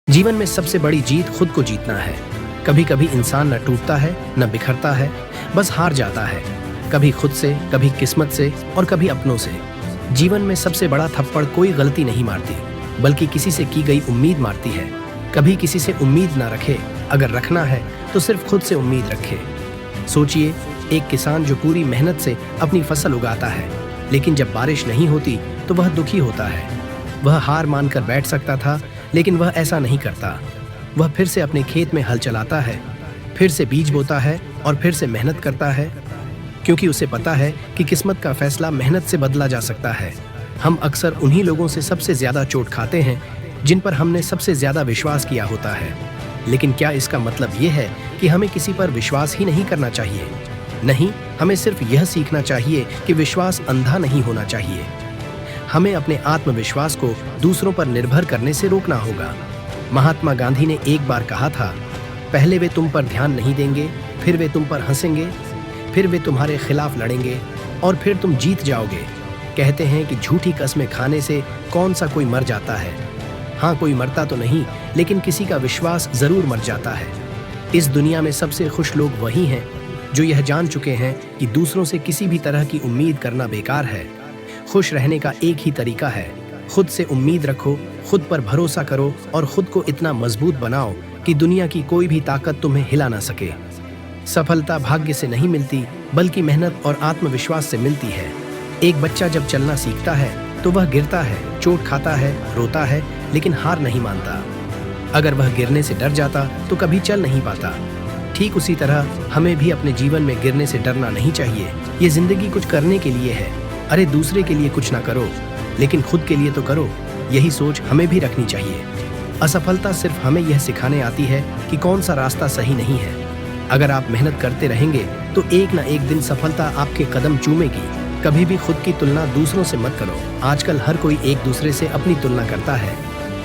जीवन में सबसे बड़ी जीत खुद को जीतना है। कभी कभी इंसान न टूटता है न बिखरता है, बस हार जाता है। कभी खुद से, कभी किस्मत से और कभी अपनों से। जीवन में सबसे बड़ा थप्पड़ कोई गलती नहीं मारती, बल्कि किसी से की गई उम्मीद मारती है। कभी किसी से उम्मीद ना रखे, अगर रखना है तो सिर्फ खुद से उम्मीद रखे। सोचिए, एक किसान जो पूरी मेहनत से अपनी फसल उगाता है, लेकिन जब बारिश नहीं होती तो वह दुखी होता है। वह हार मानकर बैठ सकता था, लेकिन वह ऐसा नहीं करता। वह फिर से अपने खेत में हल चलाता है, फिर से बीज बोता है और फिर से मेहनत करता है, क्योंकि उसे पता है कि किस्मत का फैसला मेहनत से बदला जा सकता है। हम अक्सर उन्हीं लोगों से सबसे ज्यादा चोट खाते हैं जिन पर हमने सबसे ज्यादा विश्वास किया होता है। लेकिन क्या इसका मतलब ये है कि हमें किसी पर विश्वास ही नहीं करना चाहिए? नहीं, हमें सिर्फ यह सीखना चाहिए कि विश्वास अंधा नहीं होना चाहिए। हमें अपने आत्मविश्वास को दूसरों पर निर्भर करने से रोकना होगा। महात्मा गांधी ने एक बार कहा था, पहले वे तुम पर ध्यान नहीं देंगे, फिर वे तुम पर हंसेंगे, फिर वे तुम्हारे खिलाफ लड़ेंगे और फिर तुम जीत जाओगे। कहते हैं कि झूठी कस्में खाने से कौन सा कोई मर जाता है। हाँ, कोई मरता तो नहीं, लेकिन किसी का विश्वास जरूर मर जाता है। इस दुनिया में सबसे खुश लोग वही हैं जो यह जान चुके हैं कि दूसरों से किसी भी तरह की उम्मीद करना बेकार है। खुश रहने का एक ही तरीका है, खुद से उम्मीद रखो, खुद पर भरोसा करो और खुद को इतना मजबूत बनाओ कि दुनिया की कोई भी ताकत तुम्हें हिला ना सके। सफलता भाग्य से नहीं मिलती, बल्कि मेहनत और आत्मविश्वास से मिलती है। एक बच्चा जब चलना सीखता है तो वह गिरता है, चोट खाता है, रोता है, लेकिन हार नहीं मानता। अगर वह गिरने से डर जाता तो कभी चल नहीं पाता। ठीक उसी तरह हमें भी अपने जीवन में गिरने से डरना नहीं चाहिए। ये जिंदगी कुछ करने के लिए है। अरे दूसरे के लिए कुछ ना करो, लेकिन खुद के लिए तो करो। यही सोच हमें भी रखनी चाहिए। असफलता सिर्फ हमें यह सिखाने आती है कि कौन सा रास्ता सही नहीं है। अगर आप मेहनत करते रहेंगे तो एक ना एक दिन सफलता आपके कदम चूमेगी। कभी भी खुद की तुलना दूसरों से मत करो। आजकल हर कोई एक दूसरे से अपनी तुलना करता है,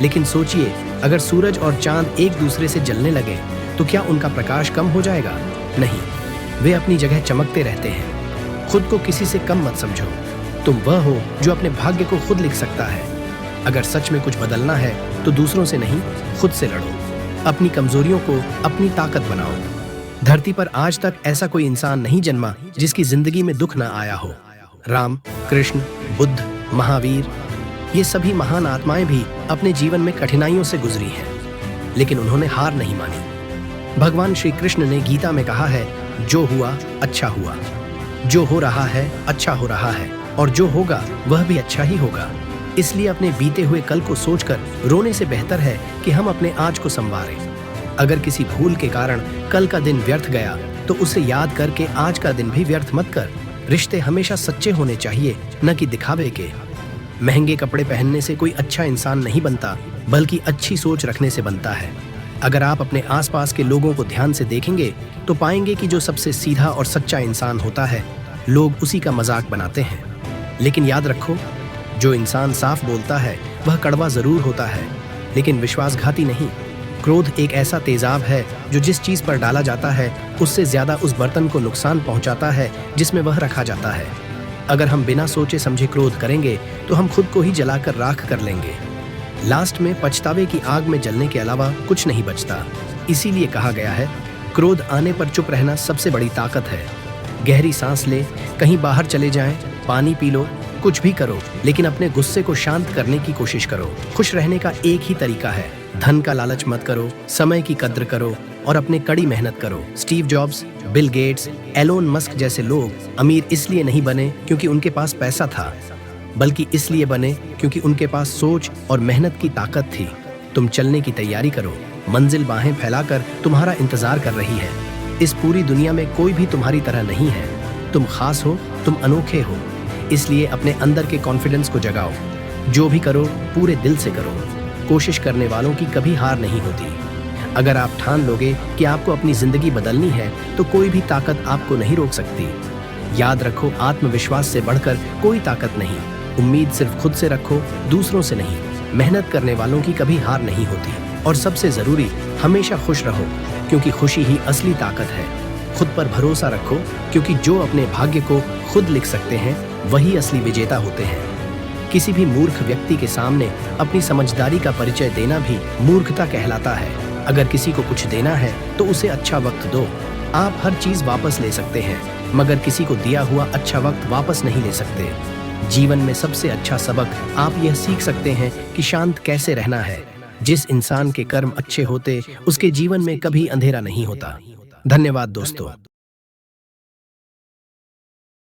लेकिन सोचिए, अगर सूरज और चांद एक दूसरे से जलने लगे तो क्या उनका प्रकाश कम हो जाएगा? नहीं, वे अपनी जगह चमकते रहते हैं। खुद को किसी से कम मत समझो। तुम वह हो जो अपने भाग्य को खुद लिख सकता है। अगर सच में कुछ बदलना है तो दूसरों से नहीं, खुद से लड़ो। अपनी कमजोरियों को अपनी ताकत बनाओ। धरती पर आज तक ऐसा कोई इंसान नहीं जन्मा जिसकी जिंदगी में दुख ना आया हो। राम, कृष्ण, बुद्ध, महावीर, ये सभी महान आत्माएं भी अपने जीवन में कठिनाइयों से गुजरी हैं, लेकिन उन्होंने हार नहीं मानी। भगवान श्री कृष्ण ने गीता में कहा है, जो हुआ अच्छा हुआ, जो हो रहा है अच्छा हो रहा है, और जो होगा वह भी अच्छा ही होगा। इसलिए अपने बीते हुए कल को सोचकर रोने से बेहतर है कि हम अपने आज को संवारें। अगर किसी भूल के कारण कल का दिन व्यर्थ गया तो उसे याद करके आज का दिन भी व्यर्थ मत कर। रिश्ते हमेशा सच्चे होने चाहिए, न कि दिखावे के। महंगे कपड़े पहनने से कोई अच्छा इंसान नहीं बनता, बल्कि अच्छी सोच रखने से बनता है। अगर आप अपने आसपास के लोगों को ध्यान से देखेंगे तो पाएंगे कि जो सबसे सीधा और सच्चा इंसान होता है, लोग उसी का मजाक बनाते हैं। लेकिन याद रखो, जो इंसान साफ बोलता है वह कड़वा जरूर होता है, लेकिन विश्वासघाती नहीं। क्रोध एक ऐसा तेजाब है जो जिस चीज पर डाला जाता है उससे ज्यादा उस बर्तन को नुकसान पहुंचाता है जिसमें वह रखा जाता है। अगर हम बिना सोचे समझे क्रोध करेंगे तो हम खुद को ही जलाकर राख कर लेंगे। लास्ट में पछतावे की आग में जलने के अलावा कुछ नहीं बचता। इसीलिए कहा गया है, क्रोध आने पर चुप रहना सबसे बड़ी ताकत है। गहरी सांस ले, कहीं बाहर चले जाएं, पानी पी लो, कुछ भी करो, लेकिन अपने गुस्से को शांत करने की कोशिश करो। खुश रहने का एक ही तरीका है, धन का लालच मत करो, समय की कद्र करो और अपने कड़ी मेहनत करो। Steve Jobs, Bill Gates, Elon Musk जैसे लोग अमीर इसलिए नहीं बने क्योंकि उनके पास पैसा था, बल्कि इसलिए बने क्योंकि उनके पास सोच और मेहनत की ताकत थी। तुम चलने की तैयारी करो, मंजिल बाहें फैलाकर तुम्हारा इंतजार कर रही है। इस पूरी दुनिया में कोई भी तुम्हारी तरह नहीं है। तुम खास हो, तुम अनोखे हो। इसलिए अपने अंदर के कॉन्फिडेंस को जगाओ। जो भी करो पूरे दिल से करो। कोशिश करने वालों की कभी हार नहीं होती। अगर आप ठान लोगे कि आपको अपनी जिंदगी बदलनी है तो कोई भी ताकत आपको नहीं रोक सकती। याद रखो, आत्मविश्वास से बढ़कर कोई ताकत नहीं। उम्मीद सिर्फ खुद से रखो, दूसरों से नहीं। मेहनत करने वालों की कभी हार नहीं होती। और सबसे जरूरी, हमेशा खुश रहो, क्योंकि खुशी ही असली ताकत है। खुद पर भरोसा रखो, क्योंकि जो अपने भाग्य को खुद लिख सकते हैं वही असली विजेता होते हैं। किसी भी मूर्ख व्यक्ति के सामने अपनी समझदारी का परिचय देना भी मूर्खता कहलाता है। अगर किसी को कुछ देना है तो उसे अच्छा वक्त दो। आप हर चीज वापस ले सकते हैं, मगर किसी को दिया हुआ अच्छा वक्त वापस नहीं ले सकते। जीवन में सबसे अच्छा सबक आप यह सीख सकते हैं कि शांत कैसे रहना है। जिस इंसान के कर्म अच्छे होते, उसके जीवन में कभी अंधेरा नहीं होता। धन्यवाद दोस्तों।